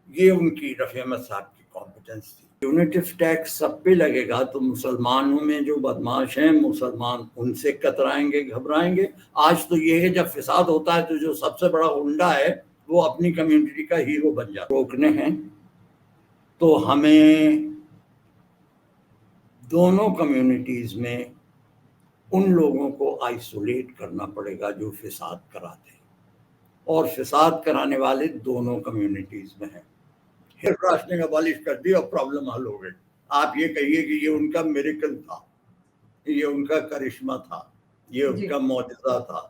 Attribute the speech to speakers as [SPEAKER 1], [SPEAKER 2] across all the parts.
[SPEAKER 1] یہ ان کی رفیع احمد صاحب کی کمپیٹنس تھی. یونٹیو ٹیکس سب پہ لگے گا تو مسلمانوں میں جو بدماش ہیں مسلمان ان سے کترائیں گے, گھبرائیں گے. آج تو یہ ہے جب فساد ہوتا ہے تو جو سب سے بڑا غنڈہ ہے وہ اپنی کمیونٹی کا ہیرو بن جاتا. روکنے ہیں تو ہمیں دونوں کمیونٹیز میں ان لوگوں کو آئسولیٹ کرنا پڑے گا جو فساد کراتے ہیں, اور فساد کرانے والے دونوں کمیونٹیز میں ہیں. راشننگ ابالش کر دی اور پرابلم حل ہو گئی. آپ یہ کہیے کہ یہ ان کا میریکل تھا, یہ ان کا کرشمہ تھا, یہ ان کا معجزہ تھا.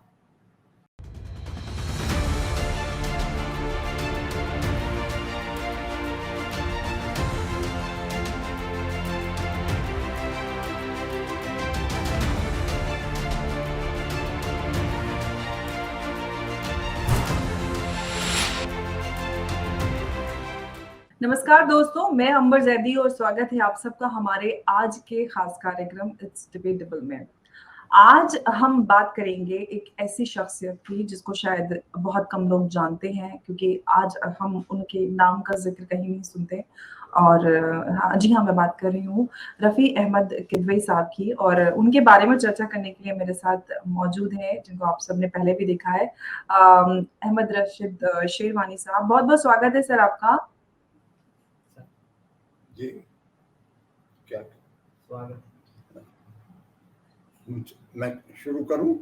[SPEAKER 2] نمسکار دوستوں, میں امبر زیدی اور سواگت ہے آپ سب کا ہمارے آج کے خاص کارکرم اٹس ڈیبیٹیبل میں. آج ہم بات کریں گے ایک ایسی شخصیت کی جس کو شاید بہت کم لوگ جانتے ہیں, کیونکہ آج ہم ان کے نام کا ذکر کہیں نہیں سنتے. اور جی ہاں, میں بات کر رہی ہوں رفیع احمد کدوئی صاحب کی, اور ان کے بارے میں چرچا کرنے کے لیے میرے ساتھ موجود ہیں جن کو آپ سب نے پہلے بھی دیکھا ہے, احمد راشد شیروانی صاحب. بہت بہت سواگت ہے سر آپ کا.
[SPEAKER 1] جی کیا میں شروع کروں؟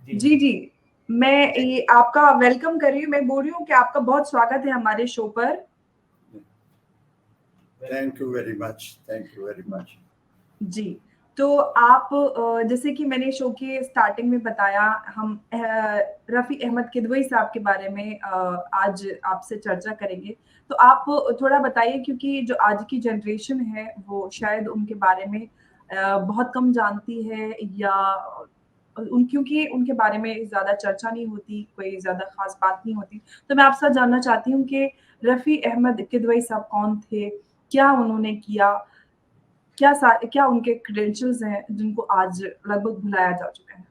[SPEAKER 2] جی میں آپ کا ویلکم کر رہی ہوں. میں بول رہی ہوں کہ آپ کا بہت سواگت ہے ہمارے شو پر.
[SPEAKER 1] Thank you very much, thank you very much.
[SPEAKER 2] جی تو آپ جیسے کہ میں نے شو کے سٹارٹنگ میں بتایا, ہم رفیع احمد کدوئی صاحب کے بارے میں آج آپ سے چرچا کریں گے. تو آپ تھوڑا بتائیے, کیونکہ جو آج کی جنریشن ہے وہ شاید ان کے بارے میں بہت کم جانتی ہے, یا کیونکہ ان کے بارے میں زیادہ چرچا نہیں ہوتی, کوئی زیادہ خاص بات نہیں ہوتی. تو میں آپ سے جاننا چاہتی ہوں کہ رفیع احمد کدوئی صاحب کون تھے, کیا انہوں نے کیا, کیا ان کے کریڈینشلز ہیں جن کو آج لگ بھگ بھلایا جا چکا ہے.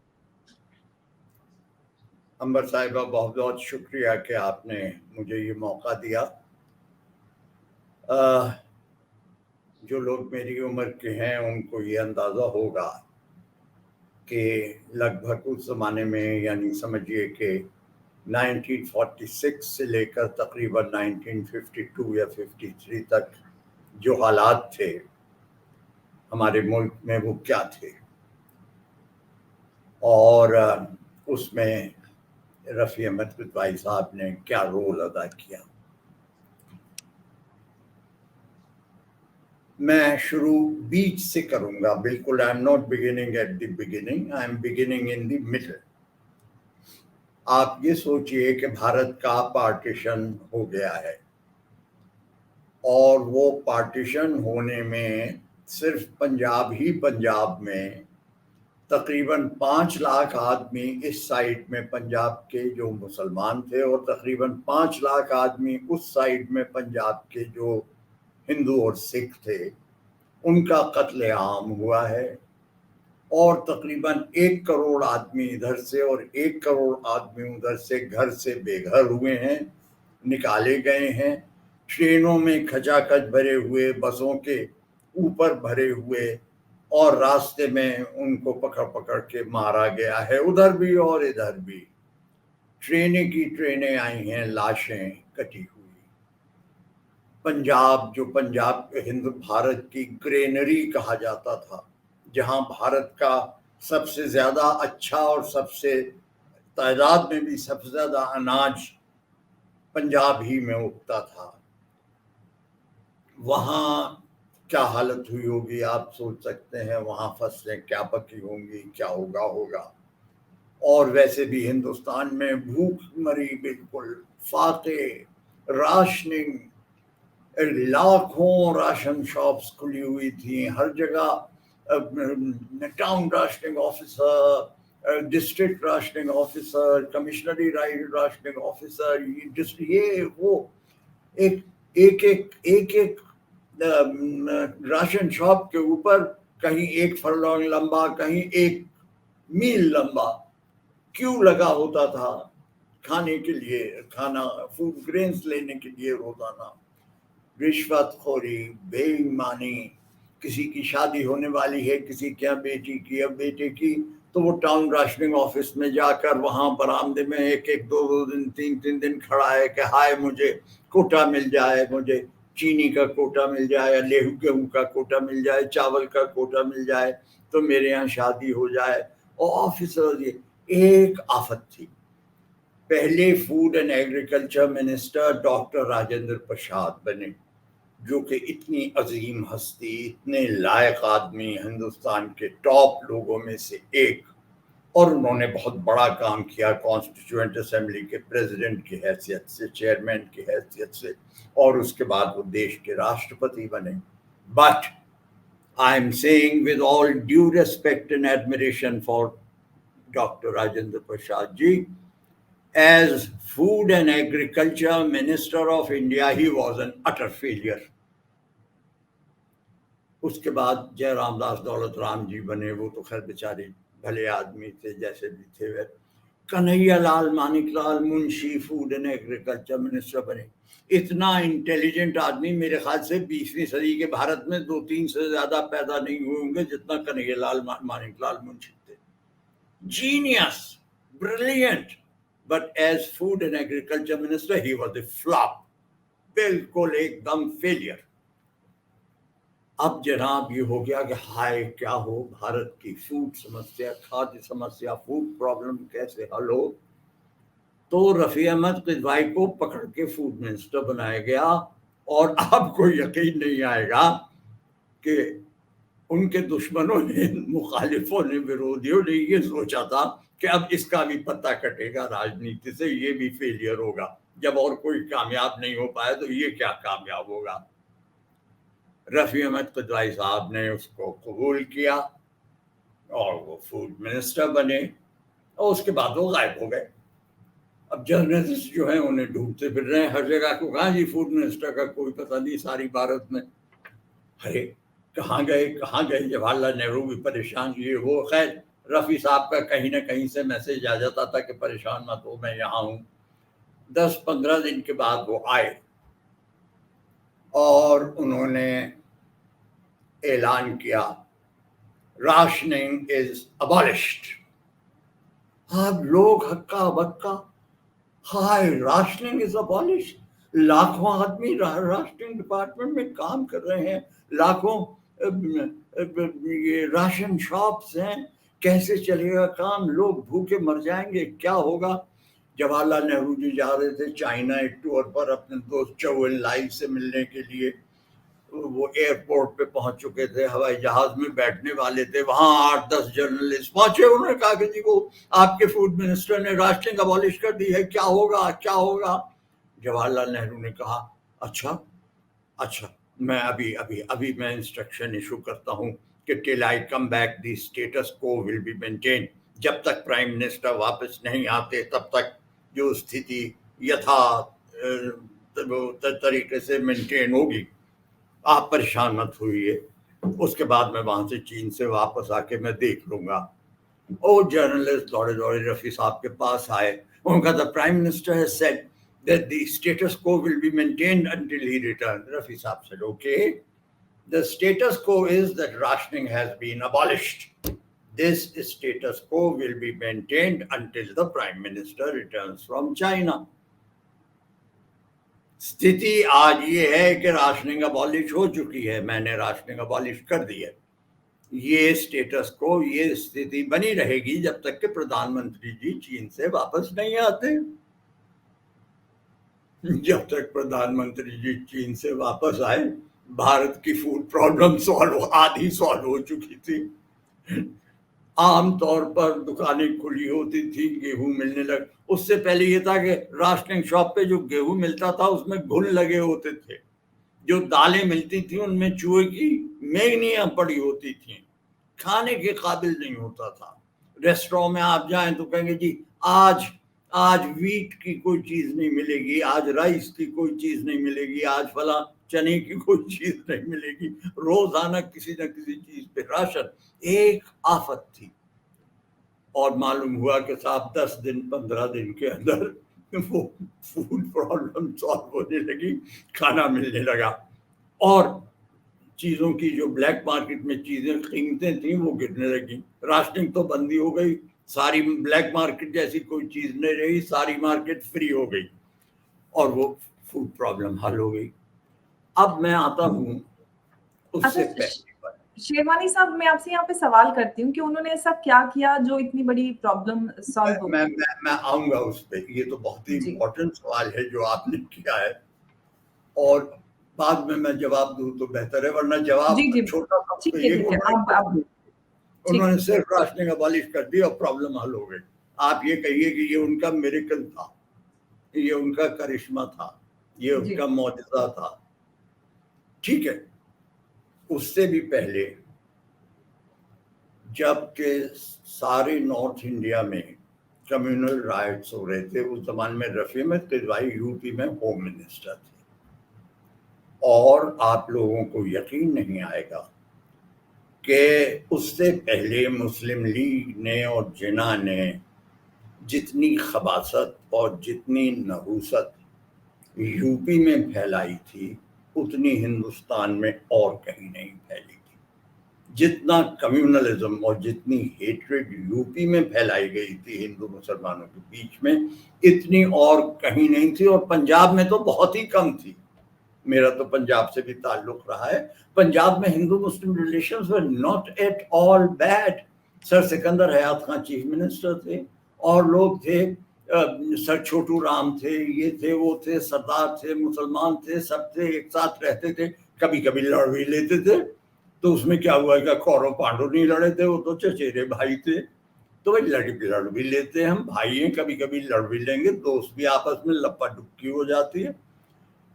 [SPEAKER 1] امبر صاحبہ بہت بہت شکریہ کہ آپ نے مجھے یہ موقع دیا. جو لوگ میری عمر کے ہیں ان کو یہ اندازہ ہوگا کہ لگ بھگ اس زمانے میں, یعنی سمجھیے کہ 1946 سے لے کر تقریباً 1952 یا 53 تک جو حالات تھے ہمارے ملک میں وہ کیا تھے, اور اس میں رفیع احمد کدوئی صاحب نے کیا رول ادا کیا. میں شروع بیچ سے کروں گا. بالکل I am not beginning at the beginning, I am beginning in the middle. آپ یہ سوچئے کہ بھارت کا پارٹیشن ہو گیا ہے, اور وہ پارٹیشن ہونے میں صرف پنجاب ہی پنجاب میں تقریباً 5 لاکھ آدمی اس سائڈ میں پنجاب کے جو مسلمان تھے, اور تقریباً 5 لاکھ آدمی اس سائڈ میں پنجاب کے جو ہندو اور سکھ تھے, ان کا قتل عام ہوا ہے. اور تقریباً 1 کروڑ آدمی ادھر سے اور 1 کروڑ آدمی ادھر سے گھر سے بے گھر ہوئے ہیں, نکالے گئے ہیں. ٹرینوں میں کھچا کھچ بھرے ہوئے, بسوں کے اوپر بھرے ہوئے, اور راستے میں ان کو پکڑ پکڑ کے مارا گیا ہے, ادھر بھی اور ادھر بھی. ٹرینیں کی ٹرینیں آئی ہیں, لاشیں کٹی ہوئی. پنجاب, جو پنجاب ہند بھارت کی گرینری کہا جاتا تھا, جہاں بھارت کا سب سے زیادہ اچھا اور سب سے تعداد میں بھی سب سے زیادہ اناج پنجاب ہی میں اگتا تھا, وہاں کیا حالت ہوئی ہوگی آپ سوچ سکتے ہیں. وہاں فصلیں کیا پکی ہوں گی, کیا ہوگا. اور ویسے بھی ہندوستان میں بھوک مری بالکل فاقے, راشننگ, لاکھوں راشن شاپس کھلی ہوئی تھیں ہر جگہ. Town rationing officer, district rationing officer, کمشنری راشننگ آفیسر, یہ وہ ایک ایک راشن شاپ کے اوپر کہیں 1 فرلانگ لمبا, کہیں 1 میل لمبا کیوں لگا ہوتا تھا کھانے کے لیے, کھانا فوڈ گرینز لینے کے لیے روزانہ. رشوت خوری، بے ایمانی، کسی کی شادی ہونے والی ہے، کسی کے یہاں بیٹی کی یا بیٹے کی، تو وہ ٹاؤن راشننگ آفس میں جا کر وہاں برآمدے میں ایک ایک دو دو دن تین تین دن کھڑا ہے کہ ہائے مجھے کوٹا مل جائے، مجھے چینی کا کوٹا مل جائے، یا لیہو گیہوں کا کوٹا مل جائے، چاول کا کوٹا مل جائے تو میرے یہاں شادی ہو جائے. اور آفیسر ایک آفت تھی. پہلے food and agriculture minister doctor Rajendra Prasad بنے، جو کہ اتنی عظیم ہستی، اتنے لائق آدمی، ہندوستان کے ٹاپ لوگوں میں سے ایک، اور انہوں نے بہت بڑا کام کیا کانسٹیٹیوئنٹ اسمبلی کے پریزیڈنٹ کی حیثیت سے، چیئرمین کی حیثیت سے، اور اس کے بعد وہ دیش کے راشٹرپتی بنے. But I am saying with all due respect and admiration for doctor Rajendra Prasad ji, as Food and Agriculture Minister of India, he was an utter failure. اس کے بعد جے رام داس دولت رام جی بنے، وہ تو خیر بیچارے بھلے آدمی تھے جیسے بھی تھے. کنہیا لال مانک لال منشی فوڈ اینڈ ایگریکلچر منسٹر بنے. اتنا انٹیلیجنٹ آدمی میرے خیال سے 20ویں صدی کے بھارت میں 2-3 سے زیادہ پیدا نہیں ہوئے ہوں گے جتنا کنہیا لال مانک لال منشی تھے. Genius, brilliant. But as food and agriculture minister, he was a flop. بالکل ایک دم فیلئر. اب جناب یہ ہو گیا کہ ہائے کیا ہو، بھارت کی فوڈ سمسیا، کھادی سمسیا، فوڈ پرابلم کیسے حل ہو. تو رفیع احمد قدوائی کو پکڑ کے فوڈ منسٹر بنایا گیا. اور آپ کو یقین نہیں آئے گا کہ ان کے دشمنوں نے، مخالفوں نے، ورودھیوں نے یہ سوچا تھا کہ اب اس کا بھی پتہ کٹے گا راجنیتی سے، یہ بھی فیلئر ہوگا. جب اور کوئی کامیاب نہیں ہو پایا تو یہ کیا کامیاب ہوگا. رفیع احمد قدوائی صاحب نے اس کو قبول کیا اور وہ فوڈ منسٹر بنے، اور اس کے بعد وہ غائب ہو گئے. اب جرنلسٹ جو ہیں انہیں ڈھونڈتے پھر رہے ہیں ہر جگہ کو، کہاں جی فوڈ منسٹر کا کوئی پتہ نہیں ساری بھارت میں. ارے کہاں گئے جواہر لال نہرو بھی پریشان، یہ وہ. خیر رفیع صاحب کا کہیں نہ کہیں سے میسج آ جاتا تھا کہ پریشان مت ہو، میں یہاں ہوں. 10-15 دن کے بعد وہ آئے اور انہوں نے اعلان کیا راشننگ از ابالشڈ. اب لوگ ہکا بکا، ہائے راشننگ از ابالشڈ. لاکھوں آدمی راشننگ ڈپارٹمنٹ میں کام کر رہے ہیں، لاکھوں یہ راشن شاپس ہیں، کیسے چلے گا کام، لوگ بھوکے مر جائیں گے، کیا ہوگا. جواہر لال نہرو جی جا رہے تھے چائنا ایک ٹور پر اپنے دوست چوئن لائی سے ملنے کے لیے. وہ ایئرپورٹ پہ پہنچ چکے تھے، ہوائی جہاز میں بیٹھنے والے تھے، وہاں 8-10 جرنلسٹ پہنچے. انہوں نے کہا کہ جی وہ آپ کے فوڈ منسٹر نے راشننگ ابالش کر دی ہے، کیا ہوگا کیا ہوگا. جواہر لال نہرو نے کہا اچھا میں ابھی میں انسٹرکشن ایشو کرتا ہوں کہ ٹل آئی کم بیک دی اسٹیٹس کو ول بی مینٹین. جب تک پرائم منسٹر واپس نہیں آتے تب تک جو استھتی یتھا طریقے سے مینٹین ہوگی، آپ پریشان مت ہوئیے. اس کے بعد میں وہاں سے چین سے واپس آ کے میں دیکھ لوں گا. اور جرنلسٹ دوڑے رفیع صاحب کے پاس آئے. ان کا the prime minister has said that the status quo will be maintained until he returns. Rafi Saab said, okay, the status quo is that rationing has been abolished. This status quo will be maintained until the prime minister returns from China. ستھتی آج یہ ہے کہ rationing ابالش ہو چکی ہے، میں نے rationing ابالش کر دی ہے. یہ اسٹیٹس کو، یہ ستھتی بنی رہے گی جب تک کہ پردھان منتری جی چین سے واپس نہیں آتے. جب تک پردھان منتری جی چین سے واپس آئے بھارت کی فوڈ پرابلم آدھی سالو ہو چکی تھی. عام طور پر دکانیں کھلی ہوتی تھی، گیہوں ملنے لگ. اس سے پہلے یہ تھا کہ راشننگ شاپ پہ جو گیہوں ملتا تھا اس میں گھن لگے ہوتے تھے، جو دالیں ملتی تھیں ان میں چوہے کی مینگنیاں پڑی ہوتی تھیں، کھانے کے قابل نہیں ہوتا تھا. ریسٹوروں میں آپ جائیں تو کہیں گے جی آج ویٹ کی کوئی چیز نہیں ملے گی، آج رائس کی کوئی چیز نہیں ملے گی، آج فلاں چنے کی کوئی چیز نہیں ملے گی. روزانہ کسی نہ کسی چیز پہ راشن. ایک آفت تھی. اور معلوم ہوا کہ صاحب 10 دن 15 دن کے اندر وہ فوڈ پرابلم سالو ہونے لگی, کھانا ملنے لگا, اور چیزوں کی جو بلیک مارکیٹ میں چیزیں قیمتیں تھیں وہ گرنے لگی. راشننگ تو بندی ہو گئی, ساری بلیک مارکیٹ جیسی کوئی چیز نہیں رہی, ساری مارکیٹ فری ہو گئی, اور وہ فوڈ پرابلم حل ہو گئی. اب میں آتا ہوں اس سے پہلے.
[SPEAKER 2] شیروانی صاحب, میں آپ سے یہاں پہ سوال کرتی ہوں کہ انہوں نے ایسا کیا کیا جو اتنی بڑی پرابلم سالو ہو گئی؟
[SPEAKER 1] میں آؤں گا اس پہ. یہ تو بہت ہی
[SPEAKER 2] جی.
[SPEAKER 1] امپورٹنٹ سوال ہے جو آپ نے کیا ہے, اور بعد میں جواب دوں تو بہتر ہے, ورنہ جواب
[SPEAKER 2] جی
[SPEAKER 1] چھوٹا سا
[SPEAKER 2] ٹھیک ہے.
[SPEAKER 1] انہوں نے صرف راشننگ ابالش کر دی اور پرابلم حل ہو گئی. آپ یہ کہیے کہ یہ ان کا میریکل تھا, یہ ان کا کرشمہ تھا, یہ ان کا معجزہ تھا. ٹھیک ہے, اس سے بھی پہلے جب کہ سارے نارتھ انڈیا میں کمیونل رائٹس ہو رہے تھے, اس زمانے میں رفیع احمد قدوئی یو پی میں ہوم منسٹر تھے. اور آپ لوگوں کو یقین نہیں آئے گا کہ اس سے پہلے مسلم لیگ نے اور جناح نے جتنی خباثت اور جتنی نحوست یو پی میں پھیلائی تھی اتنی ہندوستان میں اور کہیں نہیں پھیلی تھی. جتنا کمیونلزم اور جتنی ہیٹریڈ یو پی میں پھیلائی گئی تھی ہندو مسلمانوں کے بیچ میں, اتنی اور کہیں نہیں تھی, اور پنجاب میں تو بہت ہی کم تھی. میرا تو پنجاب سے بھی تعلق رہا ہے. پنجاب میں Hindu Muslim relations were not at all bad. Sir Sikandar Hayat Khan chief minister تھے, اور لوگ تھے, سر چھوٹو رام تھے, یہ تھے, وہ تھے, سردار تھے, مسلمان تھے, سب تھے, ایک ساتھ رہتے تھے. کبھی کبھی لڑ بھی لیتے تھے, تو اس میں کیا ہوا کہ کورو پانڈو نہیں لڑے تھے, وہ تو چچیرے بھائی تھے. تو بھائی لڑ بھی لیتے ہیں, ہم بھائی ہیں, کبھی کبھی لڑ بھی لیں گے, دوست بھی آپس میں لپا ڈپکی ہو جاتی ہے,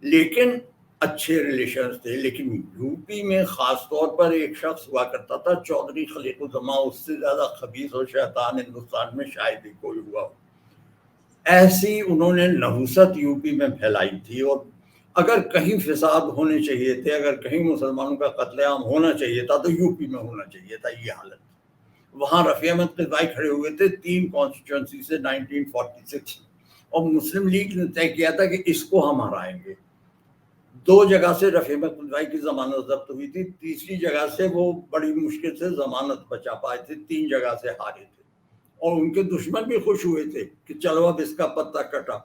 [SPEAKER 1] لیکن اچھے ریلیشنز تھے. لیکن یو پی میں خاص طور پر ایک شخص ہوا کرتا تھا چودھری خلیق الزماں, اس سے زیادہ خبیث اور شیطان ہندوستان میں شاید ہی کوئی ہوا. ایسی انہوں نے نحوست یو پی میں پھیلائی تھی, اور اگر کہیں فساد ہونے چاہیے تھے, اگر کہیں مسلمانوں کا قتل عام ہونا چاہیے تھا تو یو پی میں ہونا چاہیے تھا. یہ حالت, وہاں رفیع احمد قدوئی کھڑے ہوئے تھے 3 کانسٹیچوئنسی سے 1946, اور مسلم لیگ نے طے کیا تھا کہ اس کو ہم ہرائیں گے. 2 جگہ سے رفیع احمد قدوئی کی ضمانت ضبط ہوئی تھی, تیسری جگہ سے وہ بڑی مشکل سے ضمانت بچا پائے تھے, 3 جگہ سے ہارے تھے, اور ان کے دشمن بھی خوش ہوئے تھے کہ چلو اب اس کا پتہ کٹا.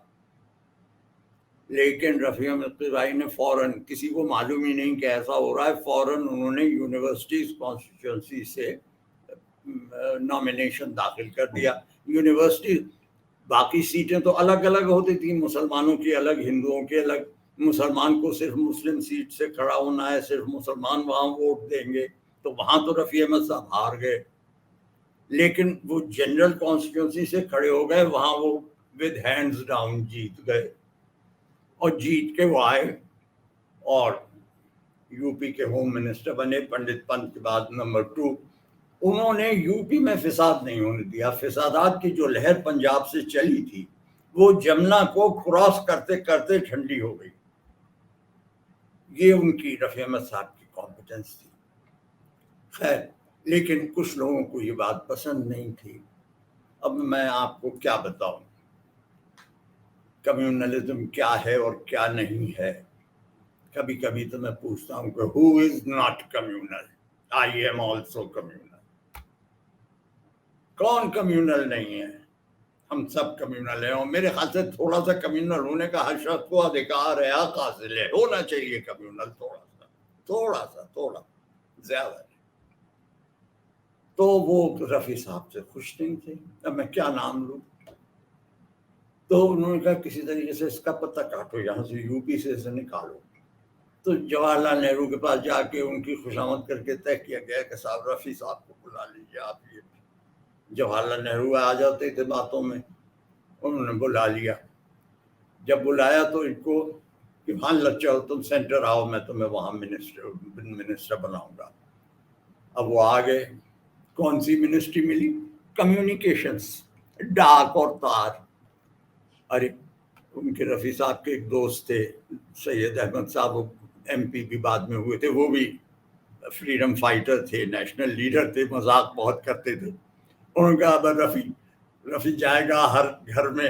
[SPEAKER 1] لیکن رفیع احمد قدوئی نے فوراً, کسی کو معلوم ہی نہیں کہ ایسا ہو رہا ہے, فوراً انہوں نے یونیورسٹیز کانسٹیچوئنسی سے نامینیشن داخل کر دیا. یونیورسٹی باقی سیٹیں تو الگ الگ ہوتی تھیں, مسلمانوں کی الگ, ہندوؤں کی الگ. مسلمان کو صرف مسلم سیٹ سے کھڑا ہونا ہے, صرف مسلمان وہاں ووٹ دیں گے, تو وہاں تو رفیع احمد صاحب ہار گئے. لیکن وہ جنرل کانسٹیٹیوئنسی سے کھڑے ہو گئے, وہاں وہ ود ہینڈز ڈاؤن جیت گئے, اور جیت کے وہ آئے اور یو پی کے ہوم منسٹر بنے. پنڈت پنت کے بعد نمبر 2. انہوں نے یو پی میں فساد نہیں ہونے دیا. فسادات کی جو لہر پنجاب سے چلی تھی وہ جمنا کو کراس کرتے کرتے ٹھنڈی ہو گئی. یہ ان کی رفیع احمد صاحب کی کمپیٹنس تھی. خیر, لیکن کچھ لوگوں کو یہ بات پسند نہیں تھی. اب میں آپ کو کیا بتاؤں کمیونلزم کیا ہے اور کیا نہیں ہے. کبھی کبھی تو میں پوچھتا ہوں کہ who is not communal? I am also communal. کون کمیونل نہیں ہے؟ ہم سب کمیونل ہیں, اور میرے خیال سے تھوڑا سا کمیونل ہونے کا ہر شخص کو ادھیکار ہے, حق حاصل ہے, ہونا چاہیے کمیونل, تھوڑا زیادہ. تو وہ رفیع صاحب سے خوش نہیں تھے. اب میں کیا نام لوں؟ تو انہوں نے کہا کسی طریقے سے اس کا پتہ کاٹو, یہاں سے یو پی سے اسے نکالو. تو جواہر لال نہرو کے پاس جا کے ان کی خوشامد کر کے طے کیا گیا کہ صاحب رفیع صاحب کو بلا لیجیے آپ. یہ جواہر لال نہرو آ جاتے تھے باتوں میں, انہوں نے بلا لیا. جب بلایا تو ان کو کہ ہاں لچا تم سینٹر آؤ, میں تمہیں وہاں منسٹر بناؤں گا. اب وہ آ گئے. کون سی منسٹری ملی؟ کمیونیکیشنز, ڈاک اور تار. ارے ان کے رفیع صاحب کے ایک دوست تھے سید احمد صاحب, وہ ایم پی بھی بعد میں ہوئے تھے, وہ بھی فریڈم فائٹر تھے, نیشنل لیڈر تھے, مذاق بہت کرتے تھے. انہوں نے کہا اب رفیع جائے گا ہر گھر میں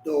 [SPEAKER 1] 2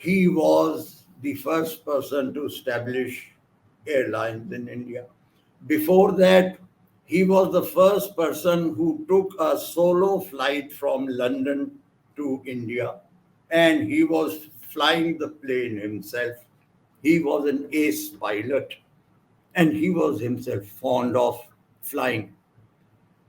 [SPEAKER 1] he was the first person to establish airlines in India. Before that, he was the first person who took a solo flight from London to India, and he was flying the plane himself. He was an ace pilot, and he was himself fond of flying.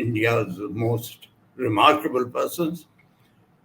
[SPEAKER 1] India's most remarkable persons.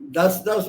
[SPEAKER 1] 10-10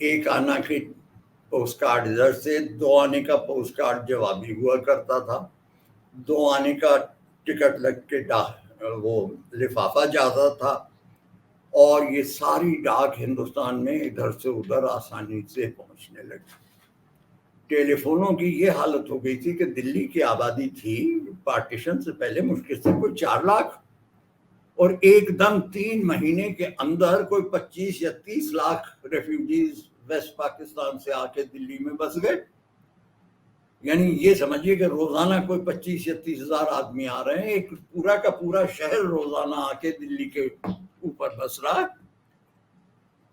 [SPEAKER 1] ایک آنا کی post card ادھر سے، 2 آنے کا post card جوابی ہوا کرتا تھا، 2 آنے کا ٹکٹ لگ کے وہ لفافہ جاتا تھا، اور یہ ساری ڈاک ہندوستان میں ادھر سے ادھر آسانی سے پہنچنے لگی۔ ٹیلی فونوں کی یہ حالت ہو گئی تھی کہ دلی کی آبادی تھی پارٹیشن سے پہلے مشکل سے کوئی 4 لاکھ، اور ایک دم 3 مہینے کے اندر کوئی 25 یا 30 لاکھ ریفیوجیز ویسٹ پاکستان سے آ کے دلی میں بس گئے۔ یعنی یہ سمجھیے کہ روزانہ کوئی 25 یا 30 ہزار آدمی آ رہے ہیں، ایک پورا کا پورا شہر روزانہ آ کے دلی کے اوپر بس رہا ہے۔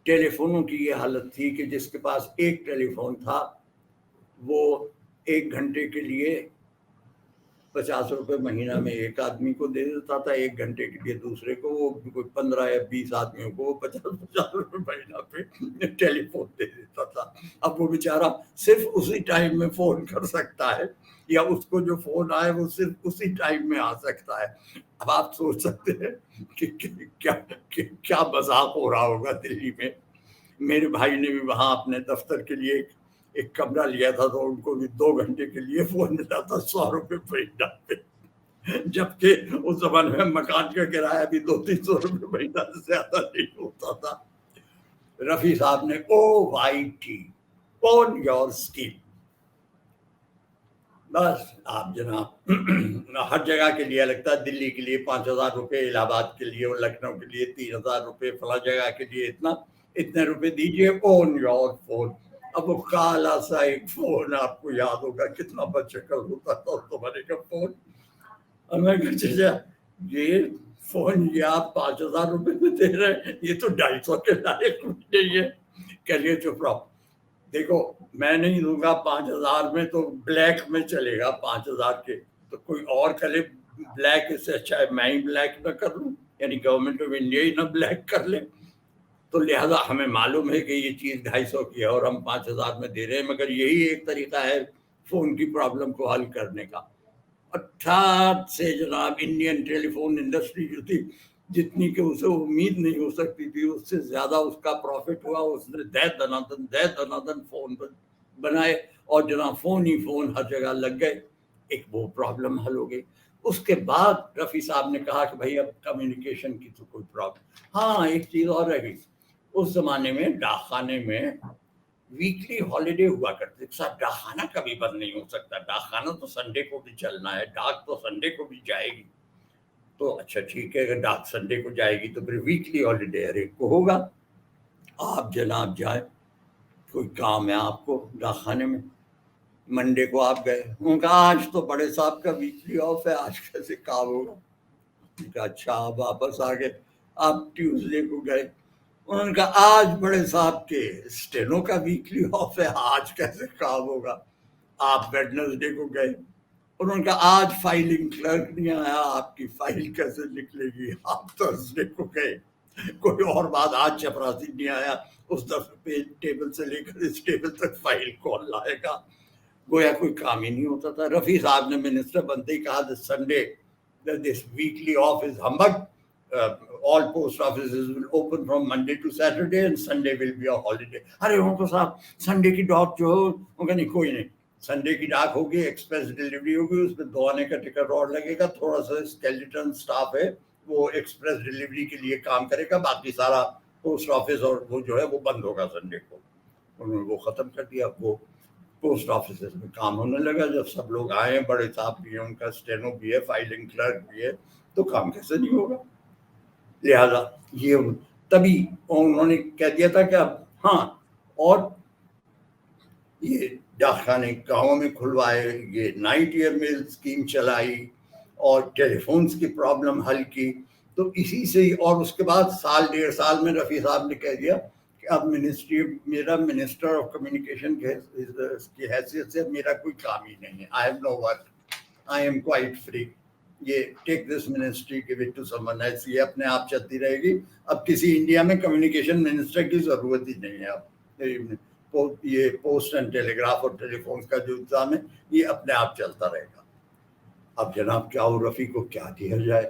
[SPEAKER 1] ٹیلی فونوں کی یہ حالت تھی کہ جس کے پاس ایک ٹیلی فون تھا وہ 1 گھنٹے کے لیے 50 روپے مہینہ میں ایک آدمی کو دے دیتا تھا، 1 گھنٹے کے لیے دوسرے کو، وہ کوئی 15 یا 20 آدمیوں کو 50 روپے مہینہ پہ ٹیلی فون دے دیتا تھا۔ اب وہ بیچارہ صرف اسی ٹائم میں فون کر سکتا ہے، یا اس کو جو فون آئے وہ صرف اسی ٹائم میں آ سکتا ہے۔ اب آپ سوچ سکتے ہیں کہ کیا مذاق ہو رہا ہوگا دلی میں۔ میرے بھائی نے بھی وہاں اپنے دفتر کے لیے ایک کمرہ لیا تھا، تو ان کو بھی 2 گھنٹے کے لیے فون ملا تھا 100 روپے مہینہ پہ، جبکہ اس زمانے میں مکان کا کرایہ بھی 200-300 روپے مہینہ سے زیادہ نہیں ہوتا تھا۔ رفیع صاحب نے OYT اون یور اسکیم، بس آپ جناب ہر جگہ کے لیے لگتا ہے، دلی کے لیے 5,000 روپے، الہ آباد کے لیے اور لکھنؤ کے لیے 3,000 روپے، فلاں جگہ کے لیے اتنے روپے دیجیے اون یور فون۔ اب وہ کالا سا ایک فون، آپ کو یاد ہوگا کتنا بچکل ہوتا تھا اس زمانے کا فون۔ اور میں کہا یہ فون یہ آپ 5,000 روپے میں دے رہے ہیں، یہ تو 250 کے لائق نہیں ہے۔ کہیے چپ رہو، دیکھو میں نہیں دوں گا 5,000 میں، تو بلیک میں چلے گا 5,000 کے، تو کوئی اور کرے بلیک، اس سے اچھا ہے میں ہی بلیک نہ کر لوں، یعنی گورنمنٹ آف انڈیا ہی نہ بلیک کر لے۔ تو لہذا ہمیں معلوم ہے کہ یہ چیز 250 کی ہے اور ہم 5,000 میں دے رہے ہیں، مگر یہی ایک طریقہ ہے فون کی پرابلم کو حل کرنے کا۔ ٹھاٹ سے جناب انڈین ٹیلی فون انڈسٹری جو تھی، جتنی کہ اسے امید نہیں ہو سکتی تھی، اس سے زیادہ اس کا پروفٹ ہوا۔ اس نے دے دنادن فون بنائے، اور جناب فون ہی فون ہر جگہ لگ گئے، ایک وہ پرابلم حل ہو گئی۔ اس کے بعد رفیع صاحب نے کہا کہ بھائی اب کمیونیکیشن کی تو کوئی پرابلم۔ ہاں ایک چیز اور رہ گئی، اس زمانے میں ڈاک خانے میں ویکلی ہالیڈے ہوا کرتے، ساتھ ڈاک خانہ کبھی بند نہیں ہو سکتا، ڈاک خانہ تو سنڈے کو بھی چلنا ہے، ڈاک تو سنڈے کو بھی جائے گی۔ تو اچھا ٹھیک ہے، اگر ڈاک سنڈے کو جائے گی تو پھر ویکلی ہالیڈے ہر ایک کو ہوگا۔ آپ جناب جائیں، کوئی کام ہے آپ کو ڈاک خانے میں، منڈے کو آپ گئے، ان کا آج تو بڑے صاحب کا ویکلی آف ہے، آج کیسے کام ہوگا؟ اچھا آپ واپس آ گئے، آپ ٹیوزڈے کو گئے، انہوں نے کہا آج بڑے صاحب کے اسٹینو کا ویکلی آف ہے، آج کیسے کام ہوگا؟ آپ ویڈنسڈے کو گئے، انہوں نے کہا آج فائلنگ کلرک نہیں آیا، آپ کی فائل کیسے نکلے گی؟ آپ تھرسڈے کو گئے، کوئی اور بات، آج چپراسی نہیں آیا، اس دفعے پہ ٹیبل سے لے کر اس ٹیبل تک فائل کون لائے گا؟ گویا کوئی کام ہی نہیں ہوتا تھا۔ رفیع صاحب نے منسٹر بنتے ہی کہا Sunday this weekly off is humbug. All post offices will open from Monday to Saturday and Sunday will be a holiday. ارے ان کو صاحب سنڈے کی ڈاک جو ہو، ان کا نہیں، کوئی نہیں، سنڈے کی ڈاک ہوگی، ایکسپریس ڈیلیوری ہوگی، اس میں 2 آنے کا ٹکٹ اور لگے گا، تھوڑا سا اسکیلیٹن سٹاف ہے وہ ایکسپریس ڈیلیوری کے لیے کام کرے گا، باقی سارا پوسٹ آفس اور وہ جو ہے وہ بند ہوگا سنڈے کو۔ انہوں نے وہ ختم کر دیا، وہ پوسٹ آفیسز میں کام ہونے لگا۔ جب سب لوگ آئے، بڑے صاحب بھی ہیں، ان کا اسٹینو بھی ہے، فائلنگ کلرک بھی ہے، تو کام کیسے نہیں ہوگا؟ لہذا یہ تبھی انہوں نے کہہ دیا تھا کہ اب ہاں، اور یہ ڈاک خانے گاؤں میں کھلوائے، یہ نائٹ ایئر میل اسکیم چلائی، اور ٹیلی فونس کی پرابلم حل کی۔ تو اسی سے ہی، اور اس کے بعد 1.5 سال میں رفیع صاحب نے کہہ دیا کہ اب منسٹری، میرا منسٹر آف کمیونیکیشن کی حیثیت سے میرا کوئی کام ہی نہیں ہے، I have no work, I am quite free, یہ take this ministry give it to someone else, یہ اپنے آپ چلتی رہے گی۔ اب کسی انڈیا میں کمیونیکیشن منسٹر کی ضرورت ہی نہیں ہے، اب یہ پوسٹ اینڈ ٹیلی گراف اور ٹیلی فون کا جو انتظام ہے یہ اپنے آپ چلتا رہے گا۔ اب جناب کیا ہو، رفیع کو کیا دیا جائے؟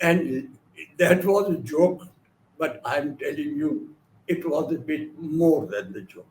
[SPEAKER 1] and that was a joke, but I'm telling you it was a bit more than the joke.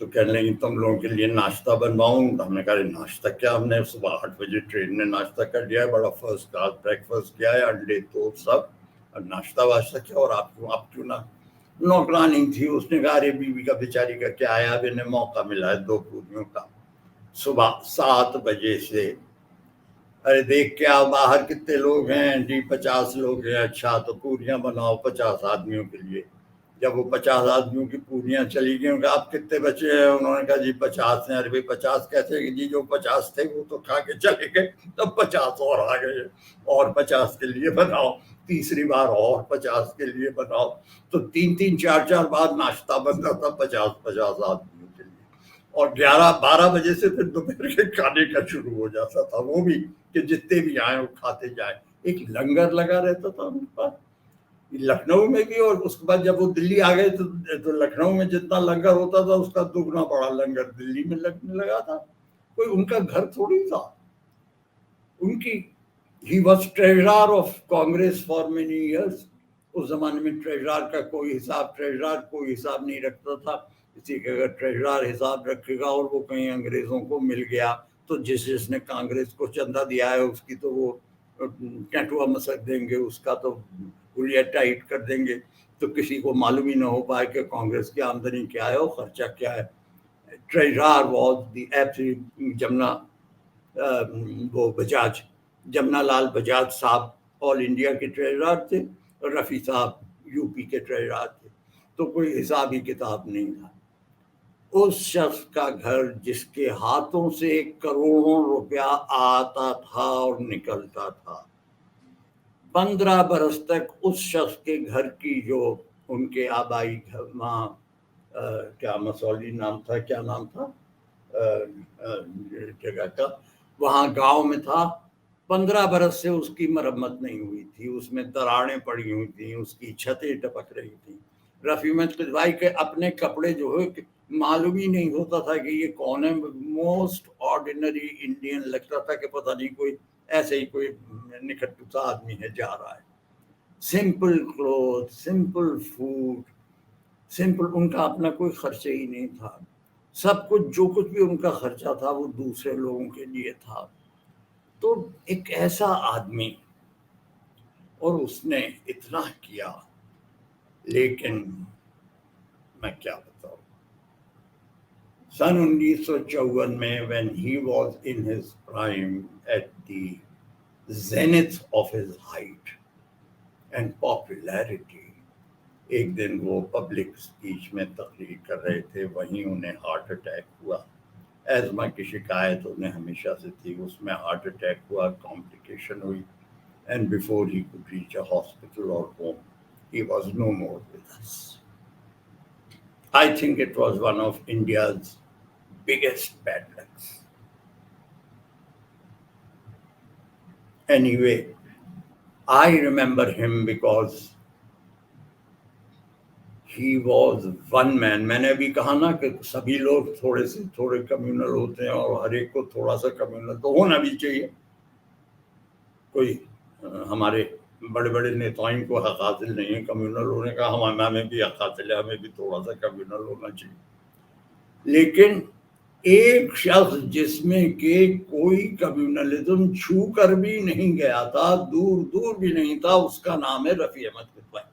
[SPEAKER 1] تو کہنے لگی تم لوگوں کے لیے ناشتہ بنواؤں. ہم نے کہا ناشتہ کیا, ہم نے صبح 8 بجے ٹرین میں ناشتہ کر لیا ہے, بڑا فرسٹ کلاس بریک فاسٹ کیا ہے, انڈے تو سب, اور ناشتہ واشتہ کیا, اور آپ کیوں نہ. نوکرانی تھی, اس نے کہا ارے بیوی کا بیچاری کا کیا ہے, اب انہیں موقع ملا ہے 2 پوریوں کا. صبح 7 بجے سے ارے دیکھ کیا باہر کتنے لوگ ہیں جی, 50 لوگ ہیں. اچھا تو پوریاں بناؤ 50 آدمیوں کے لیے. جب وہ 50 آدمیوں کی پوریاں چلی گئی, کہ آپ کتنے بچے ہیں, انہوں نے کہا جی 50 ہیں. ارے بھائی 50 کیسے جی, جو 50 تھے وہ تو کھا کے چلے گئے, تب 50 اور آ گئے, اور 50 کے لیے بناؤ, تیسری بار اور 50 کے لیے بناؤ. تو 3 4 بار ناشتہ بنتا تھا 50 آدمیوں کے لیے, اور 11-12 بجے سے پھر دوپہر کے کھانے کا شروع ہو جاتا تھا, وہ بھی کہ جتنے بھی آئیں وہ کھاتے جائیں. ایک لنگر لگا رہتا تھا ان کے پاس لکھنؤ میں بھی, اور اس کے بعد جب وہ دلی آ گئے تو لکھنؤ میں جتنا لنگر ہوتا تھا اس کا دگنا بڑا لنگر دلی میں لگنے لگا تھا. کوئی ان کا گھر تھوڑی تھا. ان کی he was treasurer of Congress for many years. اس زمانے میں ٹریجرر کا کوئی حساب نہیں رکھتا تھا. اسی کہ اگر ٹریجرر حساب رکھے گا اور وہ کہیں انگریزوں کو مل گیا تو جس نے کانگریس کو چندہ دیا ہے اس کی تو وہ ٹیٹوا مسک دیں گے, اس کا تو گلیا ٹائٹ کر دیں گے, تو کسی کو معلوم ہی نہ ہو پائے کہ کانگریس کی آمدنی کیا ہے اور خرچہ کیا ہے. ٹریجرر واز دی جمنا وہ بجاج, جمنا لال بجاج صاحب آل انڈیا کے ٹریجرر تھے, اور رفیع صاحب یو پی کے ٹریجرر تھے. تو کوئی حساب ہی کتاب نہیں تھا. اس شخص کا گھر جس کے ہاتھوں سے کروڑوں روپیہ آتا تھا اور نکلتا تھا, 15 برس تک اس شخص کے گھر کی, جو ان کے آبائی ماں کیا مسولی نام تھا, کیا نام تھا جگہ کا, وہاں گاؤں میں تھا, 15 برس سے اس کی مرمت نہیں ہوئی تھی. اس میں دراڑیں پڑی ہوئی تھیں, اس کی چھتیں ٹپک رہی تھیں. رفیع احمد قدوائی کے اپنے کپڑے جو ہے معلوم ہی نہیں ہوتا تھا کہ یہ کون ہے. موسٹ آرڈینری انڈین لگتا تھا کہ پتہ نہیں کوئی ایسے ہی کوئی نکھٹو سا آدمی ہے جا رہا ہے. Simple cloth, simple food, simple. ان کا اپنا کوئی خرچہ ہی نہیں تھا. سب کچھ جو کچھ بھی ان کا خرچہ تھا وہ دوسرے لوگوں کے لیے تھا. تو ایک ایسا آدمی, اور اس نے اتنا کیا, لیکن میں کیا بتاؤں. سن 1954 میں when he was in his prime at the zenith of his height and popularity, ایک دن وہ پبلک اسپیچ میں تقریر کر رہے تھے, وہیں انہیں ہارٹ اٹیک ہوا. ایزما کی شکایت انہیں ہمیشہ سے تھی, اس میں ہارٹ اٹیک ہوا, کمپلیکیشن ہوئی, and before he could reach a hospital or home, he was no more with us. I think it was one of India's biggest bad lucks. Anyway, I remember him because he was one man. میں نے ابھی کہا نا کہ سبھی لوگ تھوڑے communal ہوتے ہیں, اور ہر ایک کو تھوڑا سا کمیونل تو ہونا بھی چاہیے. کوئی ہمارے بڑے بڑے نیتائیں کو حق حاصل نہیں ہے کمیونل ہونے کا, ہمیں بھی حق حاصل ہے, ہمیں بھی تھوڑا سا کمیونل ہونا چاہیے. لیکن ایک شخص جس میں کہ کوئی کمیونلزم چھو کر بھی نہیں گیا تھا, دور دور بھی نہیں تھا, اس کا نام ہے Rafi Ahmed Qidwai.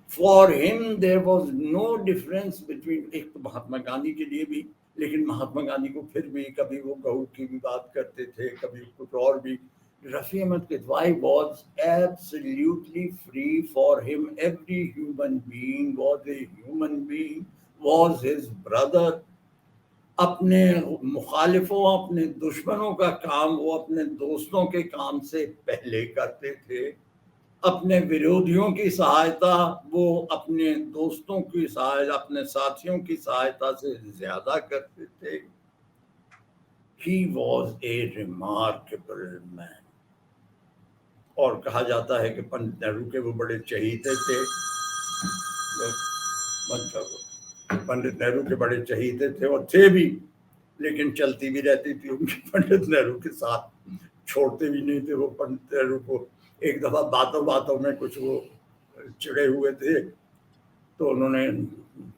[SPEAKER 1] For him there was no difference between, ایک تو مہاتما گاندھی کے لیے بھی, لیکن مہاتما گاندھی کو پھر بھی کبھی وہ گاؤں کی بھی بات کرتے تھے, کبھی کچھ اور بھی. Rafi Ahmed Qidwai was absolutely free. For him every human being was a human being, was his brother. اپنے مخالفوں, اپنے دشمنوں کا کام وہ اپنے دوستوں کے کام سے پہلے کرتے تھے. اپنے ویرودھیوں کی سہایتا وہ اپنے دوستوں کی سہایتا, اپنے ساتھیوں کی سہایتا سے زیادہ کرتے تھے. He was a remarkable man. اور کہا جاتا ہے کہ پنڈت نہرو کے وہ بڑے چہیتے تھے, پنڈت نہرو کے بڑے چہیتے تھے, اور تھے بھی, لیکن چلتی بھی رہتی تھی ان کی پنڈت نہرو کے ساتھ, چھوڑتے بھی نہیں تھے وہ پنڈت نہرو کو. ایک دفعہ باتوں میں کچھ وہ چڑے ہوئے تھے, تو انہوں نے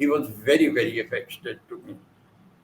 [SPEAKER 1] He was very very affectionate to me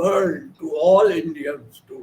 [SPEAKER 1] world, to all Indians, to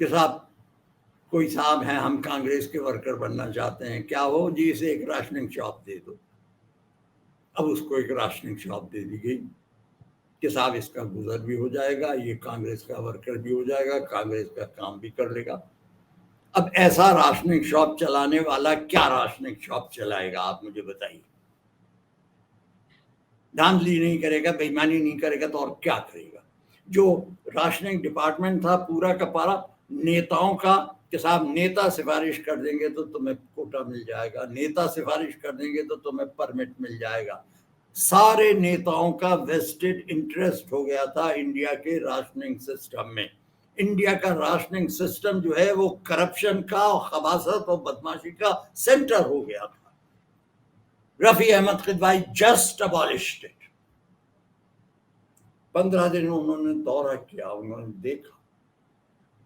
[SPEAKER 1] کہ صاحب کوئی صاحب ہیں ہم کانگریس کے ورکر بننا چاہتے ہیں, کیا ہو جی اسے ایک راشننگ شاپ دے دو. اب اس کو ایک راشننگ شاپ دے دی گئی کہ صاحب اس کا گزر بھی ہو جائے گا, یہ کانگریس کا ورکر بھی ہو جائے گا, کانگریس کا کام بھی کر لے گا. اب ایسا راشننگ شاپ چلانے والا کیا راشننگ شاپ چلائے گا آپ مجھے بتائیے؟ دھاندلی نہیں کرے گا, بےایمانی نہیں کرے گا تو اور کیا کرے گا؟ جو راشننگ ڈپارٹمنٹ تھا پورا کا پورا نیتاؤں کا کہ صاحب نیتا سفارش کر دیں گے تو تمہیں کوٹا مل جائے گا, نیتا سفارش کر دیں گے تو تمہیں پرمٹ مل جائے گا. سارے نیتاؤں کا ویسٹڈ انٹرسٹ ہو گیا تھا انڈیا کے راشننگ سسٹم میں. انڈیا کا راشننگ سسٹم جو ہے وہ کرپشن کا, خباثت اور بدماشی کا سینٹر ہو گیا تھا. Rafi Ahmed Kidwai just abolished it. 15 دن انہوں نے دورہ کیا, انہوں نے دیکھا.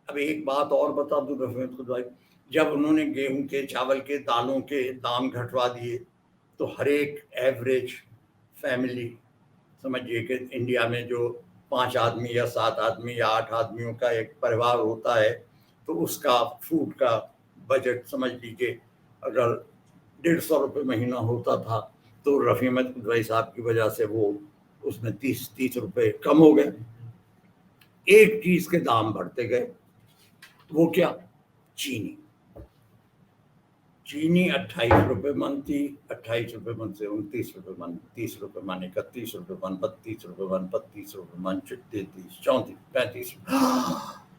[SPEAKER 1] اب ایک بات اور بتا دوں رفیع احمد قدوائی, جب انہوں نے گیہوں کے, چاول کے, دالوں کے دام گھٹوا دیے تو ہر ایک ایوریج فیملی, سمجھیے کہ انڈیا میں جو 5 آدمی یا 7 آدمی یا 8 آدمیوں کا ایک پریوار ہوتا ہے تو اس کا فوڈ کا بجٹ سمجھ لیجیے اگر 150 روپے مہینہ ہوتا تھا تو رفیع احمد قدوائی صاحب کی وجہ سے وہ اس میں 30 روپے کم ہو گئے. ایک چیز کے دام بڑھتے گئے, وہ کیا؟ چینی. چینی 28 روپے من تھی, 28 روپے من سے 29 روپے من, 30 روپے من, 31 روپے من, 32 روپے من, 32 روپے من, 33, 34, 35.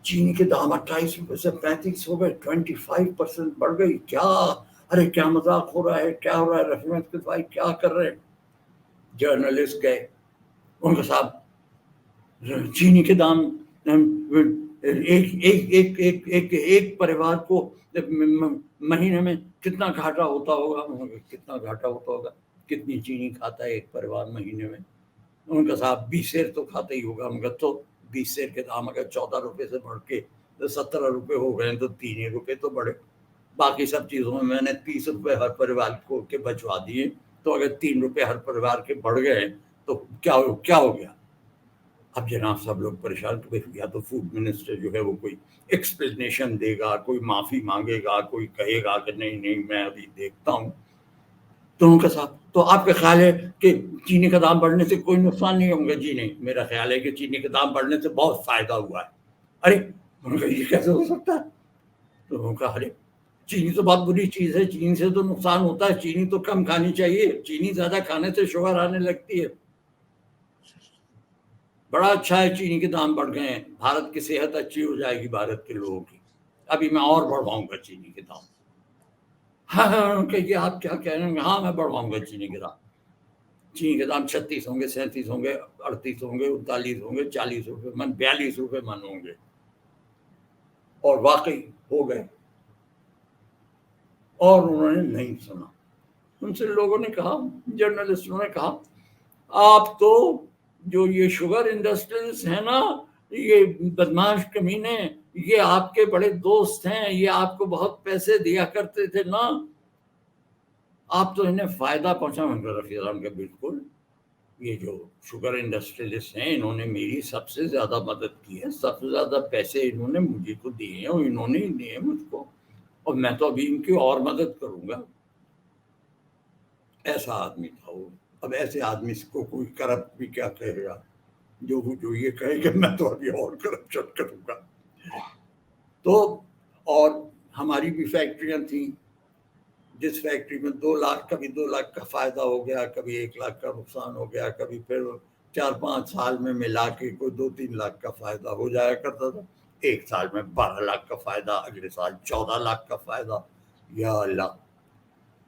[SPEAKER 1] چینی کے دام 28 روپے سے 35 ہو گئے, 25% بڑھ گئی. کیا ارے کیا مذاق ہو رہا ہے, کیا ہو رہا ہے رفیع احمد قدوائی کیا کر رہے ہیں؟ جرنلسٹ گئے, ان کے صاحب چینی کے دام ایک پریوار کو مہینے میں کتنا گھاٹا ہوتا ہوگا؟ کتنا گھاٹا ہوتا ہوگا, کتنی چینی کھاتا ہے ایک پریوار مہینے میں؟ ان کا صاحب 20 سیر تو کھاتا ہی ہوگا. ان کا تو 20 سیر کے دام اگر 14 روپے سے بڑھ کے 17 روپے ہو گئے تو 3 روپے تو بڑھے. باقی سب چیزوں میں نے 30 روپے ہر پریوار کو کے بچوا دیے, تو اگر 3 روپے ہر پریوار کے بڑھ گئے تو کیا ہو گیا؟ اب جناب سب لوگ پریشان, یا تو فوڈ منسٹر جو ہے وہ کوئی ایکسپلینیشن دے گا, کوئی معافی مانگے گا, کوئی کہے گا کہ نہیں میں ابھی دیکھتا ہوں. تو ان کا صاحب تو آپ کا خیال ہے کہ چینی کا دام بڑھنے سے کوئی نقصان نہیں ہوگا؟ جی نہیں, میرا خیال ہے کہ چینی کے دام بڑھنے سے بہت فائدہ ہوا ہے. ارے ان کا یہ کیسے ہو سکتا ہے؟ تو ان کا ارے چینی تو بہت بری چیز ہے, چینی سے تو نقصان ہوتا ہے, چینی تو کم کھانی چاہیے, چینی زیادہ کھانے سے شوگر آنے لگتی ہے. بڑا اچھا ہے چینی کے دام بڑھ گئے ہیں, بھارت کی صحت اچھی ہو جائے گی بھارت کے لوگوں کی, ابھی میں اور بڑھواؤں گا چینی کے دام. ہاں کہ آپ کیا کہہ رہے ہیں؟ ہاں میں بڑھواؤں گا چینی کے دام. چینی کے دام 36 ہوں گے, 37 ہوں گے, 38 ہوں گے, 39 ہوں گے, 40 روپے من, 42 روپے من ہوں گے. اور واقعی ہو گئے, اور انہوں نے نہیں سنا. ان سے لوگوں نے کہا, جرنلسٹوں نے کہا, آپ تو جو یہ شوگر انڈسٹریز ہیں نا, یہ بدماش کمینے, یہ آپ کے بڑے دوست ہیں, یہ آپ کو بہت پیسے دیا کرتے تھے نا, آپ تو انہیں فائدہ پہنچا. رفیع احمد کا بالکل, یہ جو شوگر انڈسٹریلسٹ ہیں انہوں نے میری سب سے زیادہ مدد کی ہے, سب سے زیادہ پیسے انہوں نے مجھے کو دیے ہیں, اور انہوں نے دیے ہیں مجھ کو, اور میں تو ابھی ان کی اور مدد کروں گا. ایسا آدمی تھا وہ. اب ایسے آدمی کو کوئی کرپٹ بھی کیا کہے گا, جو یہ کہے کہ میں تو ابھی اور کرپشن کروں گا. تو اور ہماری بھی فیکٹریاں تھیں, جس فیکٹری میں 2 لاکھ, کبھی 2 لاکھ کا فائدہ ہو گیا, کبھی 1 لاکھ کا نقصان ہو گیا, کبھی پھر 4-5 سال میں ملا کے کوئی 2-3 لاکھ کا فائدہ ہو جایا کرتا تھا. ایک سال میں 12 لاکھ کا فائدہ, اگلے سال 14 لاکھ کا فائدہ. یا اللہ.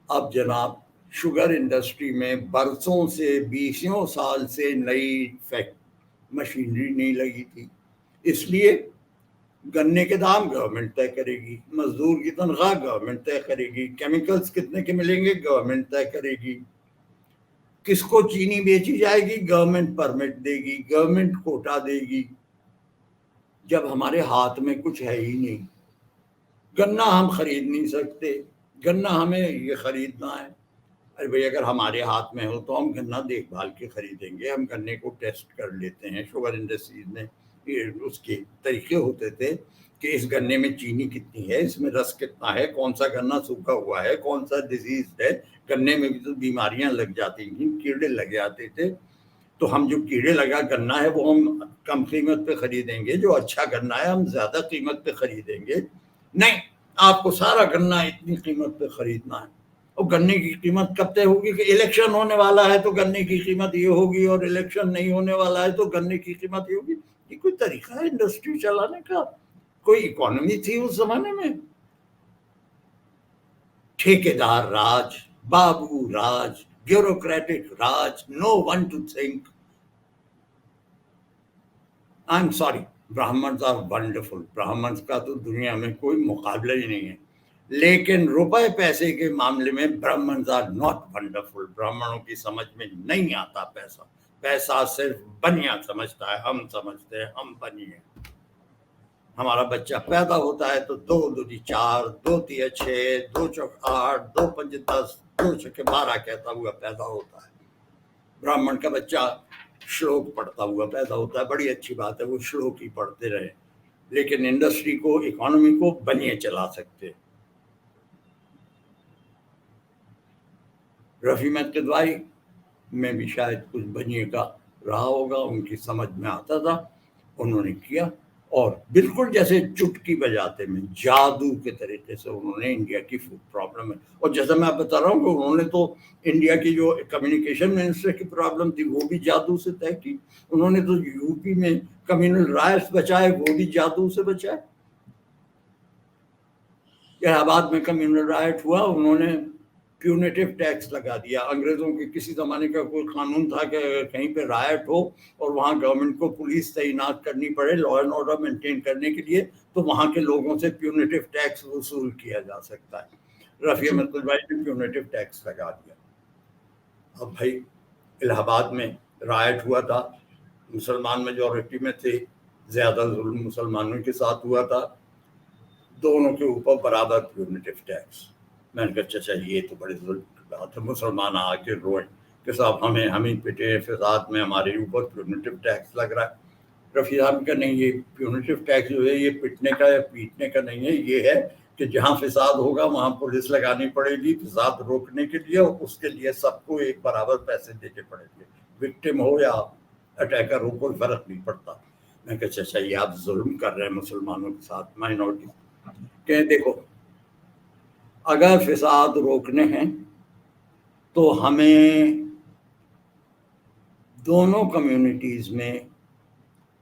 [SPEAKER 1] اب جناب شوگر انڈسٹری میں برسوں سے, 20 سال سے نئی مشینری نہیں لگی تھی, اس لیے گنے کے دام گورنمنٹ طے کرے گی, مزدور کی تنخواہ گورنمنٹ طے کرے گی, کیمیکلز کتنے کے ملیں گے گورنمنٹ طے کرے گی, کس کو چینی بیچی جائے گی گورنمنٹ پرمٹ دے گی, گورنمنٹ کوٹا دے گی. جب ہمارے ہاتھ میں کچھ ہے ہی نہیں, گنا ہم خرید نہیں سکتے, گنا ہمیں یہ خریدنا ہے. ارے بھائی اگر ہمارے ہاتھ میں ہو تو ہم گنا دیکھ بھال کے خریدیں گے, ہم گنے کو ٹیسٹ کر لیتے ہیں. شوگر انڈسٹریز میں اس کے طریقے ہوتے تھے کہ اس گنے میں چینی کتنی ہے, اس میں رس کتنا ہے, کون سا گنا سوکھا ہوا ہے, کون سا ڈیزیز ہے. گنے میں بھی تو بیماریاں لگ جاتی تھیں, کیڑے لگ جاتے تھے. تو ہم جو کیڑے لگا گنا ہے وہ ہم کم قیمت پہ خریدیں گے, جو اچھا گنا ہے ہم زیادہ قیمت پہ خریدیں گے. نہیں, آپ کو سارا گنا اتنی قیمت پہ خریدنا ہے. اور گنے کی قیمت کب طے ہوگی کہ الیکشن ہونے والا ہے تو گنے کی قیمت یہ ہوگی, اور الیکشن نہیں ہونے والا ہے تو گنے کی قیمت یہ ہوگی. یہ کوئی طریقہ ہے انڈسٹری چلانے کا؟ کوئی اکانومی تھی اس زمانے میں؟ ٹھیکیدار راج, بابو راج, بیوروکریٹک راج, no one to think. I'm sorry, Brahmins are wonderful. Brahmins کا تو دنیا میں کوئی مقابلہ ہی نہیں ہے, لیکن روپے پیسے کے معاملے میں Brahmins are not wonderful. برہمنوں کی سمجھ میں نہیں آتا پیسہ. پیسہ صرف بنیا سمجھتا ہے, ہم سمجھتے ہیں ہم بنی ہیں. ہمارا بچہ پیدا ہوتا ہے تو 2 دوری 4, 2 تیا 6, 2 چوک 8, 2 پنج 10, 2 چھکے 12 کہتا ہوا پیدا ہوتا ہے. برہمن کا بچہ شلوک پڑھتا ہوا پیدا ہوتا ہے, بڑی اچھی بات ہے, وہ شلوک ہی پڑھتے رہے, لیکن انڈسٹری کو, اکانومی کو بنیے چلا سکتے. رفیع احمد کدوئی میں بھی شاید کچھ بنیے کا رہا ہوگا, ان کی سمجھ میں آتا تھا, انہوں نے کیا, اور بالکل جیسے چٹکی بجاتے میں جادو کے طریقے سے انہوں نے انڈیا کی فوڈ پرابلم ہے. اور جیسا میں آپ بتا رہا ہوں کہ انہوں نے تو انڈیا کی جو کمیونیکیشن منسٹر کی پرابلم تھی وہ بھی جادو سے طے کی. انہوں نے تو یو پی میں کمیونل رائٹس بچائے, وہ بھی جادو سے بچائے. الہ آباد میں کمیونل رائٹ ہوا, انہوں نے پیونیٹیو ٹیکس لگا دیا. انگریزوں کے کسی زمانے کا کوئی قانون تھا کہ کہیں پہ رائٹ ہو اور وہاں گورنمنٹ کو پولیس تعینات کرنی پڑے لا اینڈ آرڈر مینٹین کرنے کے لیے, تو وہاں کے لوگوں سے پیونیٹیو ٹیکس وصول کیا جا سکتا ہے. رفیع احمد کدوئی نے پیونیٹیو ٹیکس لگا دیا. اب بھائی الہ آباد میں رائٹ ہوا تھا, مسلمان میجورٹی میں تھے, زیادہ ظلم مسلمانوں کے ساتھ ہوا تھا, دونوں کے اوپر برابر پیونیٹیو ٹیکس. میں نے کہا چچا یہ تو بڑی ظلم کی بات ہے, مسلمان آ کے روئیں کہ صاحب ہمیں پٹے, فساد میں ہمارے اوپر پیونیٹیو ٹیکس لگ رہا ہے. رفیع صاحب کا نہیں, یہ پیونیٹیو ٹیکس جو ہے یہ پٹنے کا یا پیٹنے کا نہیں ہے, یہ ہے کہ جہاں فساد ہوگا وہاں پولیس لگانی پڑے گی فساد روکنے کے لیے, اور اس کے لیے سب کو ایک برابر پیسے دینے پڑیں گے, وکٹم ہو یا اٹیکر ہو کوئی فرق نہیں پڑتا. میں کہا چچا یہ آپ ظلم کر رہے ہیں مسلمانوں کے ساتھ, مائنورٹی. کہ دیکھو اگر فساد روکنے ہیں تو ہمیں دونوں کمیونٹیز میں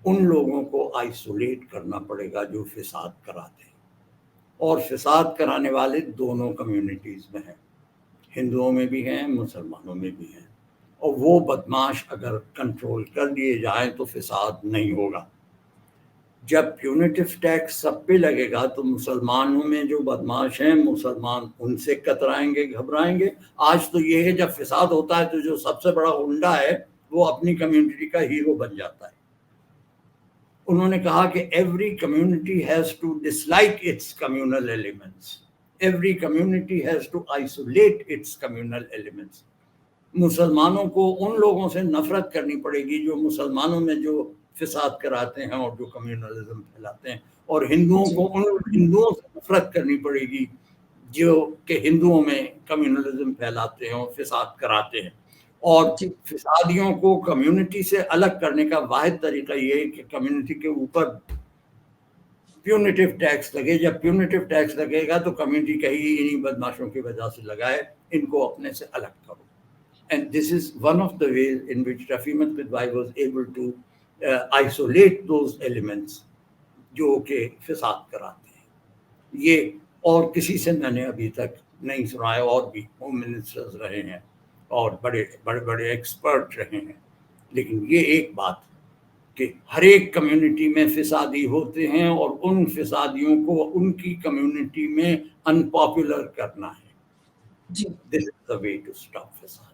[SPEAKER 1] ان لوگوں کو آئسولیٹ کرنا پڑے گا جو فساد کراتے ہیں, اور فساد کرانے والے دونوں کمیونٹیز میں ہیں, ہندوؤں میں بھی ہیں مسلمانوں میں بھی ہیں, اور وہ بدماش اگر کنٹرول کر لیے جائیں تو فساد نہیں ہوگا. جب پیونیٹیو ٹیکس سب پہ لگے گا تو مسلمانوں میں جو بدماش ہیں مسلمان ان سے کترائیں گے, گھبرائیں گے. آج تو یہ ہے جب فساد ہوتا ہے تو جو سب سے بڑا غنڈہ ہے وہ اپنی کمیونٹی کا ہیرو بن جاتا ہے. انہوں نے کہا کہ every community has to dislike its communal elements, every community has to isolate its communal elements. مسلمانوں کو ان لوگوں سے نفرت کرنی پڑے گی جو مسلمانوں میں جو فساد کراتے ہیں اور جو کمیونلزم پھیلاتے ہیں, اور ہندوؤں کو ان ہندوؤں سے نفرت کرنی پڑے گی جو کہ ہندوؤں میں کمیونلزم پھیلاتے ہیں اور فساد کراتے ہیں. اور فسادیوں کو کمیونٹی سے الگ کرنے کا واحد طریقہ یہ ہے کہ کمیونٹی کے اوپر پیونیٹیو ٹیکس لگے. جب پیونیٹیو ٹیکس لگے گا تو کمیونٹی کہی انہیں بدماشوں کی وجہ سے لگائے, ان کو اپنے سے الگ کرو. And this is one of the ways in which Rafi Ahmad Kidwai was able to isolate those elements جو کہ فساد کراتے ہیں. یہ اور کسی سے میں نے ابھی تک نہیں سنا ہے, اور بھی ہوم منسٹرز رہے ہیں اور بڑے بڑے بڑے ایکسپرٹ رہے ہیں, لیکن یہ ایک بات کہ ہر ایک کمیونٹی میں فسادی ہوتے ہیں اور ان فسادیوں کو ان کی کمیونٹی میں انپاپولر کرنا ہے. This is the way to stop فساد.